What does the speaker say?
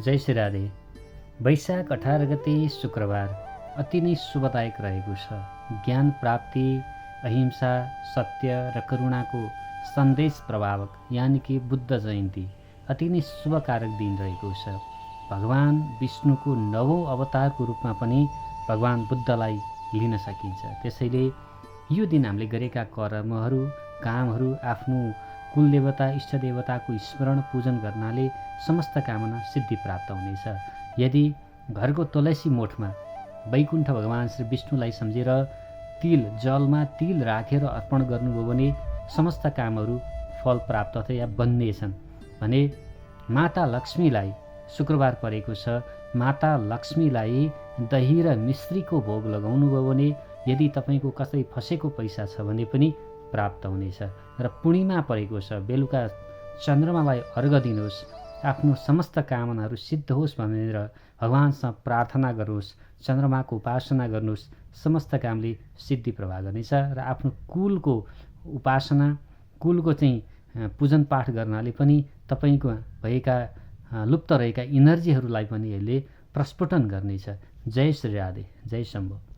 जय श्री राधे। वैशाख 18 गते शुक्रबार अति नै शुभदायक रहेको छ। ज्ञान प्राप्ति, अहिंसा, सत्य र करुणाको सन्देश प्रभावक यानि कि बुद्ध जयन्ती अति नै शुभकारक दिन रहेको छ। भगवान विष्णुको नवौं अवतारको रूपमा पनि भगवान बुद्धलाई लिन सकिन्छ। त्यसैले यो दिन हामीले गरेका कर्महरू, कामहरू, आफ्नो कुलदेवता, इष्टदेवताको स्मरण पूजन गर्नाले समस्त कामना सिद्धि प्राप्त हुनेछ। यदि घरको तुलसी मोठमा वैकुण्ठ भगवान श्री विष्णुलाई सम्झेर जलमा तिल राखेर अर्पण गर्नुभयो भने समस्त कामहरू फल प्राप्त अथवा बन्नेछन् भने माता लक्ष्मीलाई शुक्रबार परेको छ। माता लक्ष्मीलाई दही र मिश्रीको भोग लगाउनुभयो भने यदि तपाईँको कसै फसेको पैसा छ भने पनि प्राप्त हुनेछ। र पूर्णिमा परेको छ, बेलुका चन्द्रमालाई अर्घ दिनुहोस्, आफ्नो समस्त कामनाहरू सिद्ध होस् भनेर भगवानसँग प्रार्थना गर्नुहोस्, चन्द्रमाको उपासना गर्नुहोस्, समस्त कामले सिद्धि प्रभाव गर्नेछ। र आफ्नो कुलको उपासना, कुलको चाहिँ पूजन पाठ गर्नाले पनि तपाईँको भएका लुप्त रहेका इनर्जीहरूलाई पनि यसले प्रस्फुटन गर्नेछ। जय श्री राधे, जय शम्भो।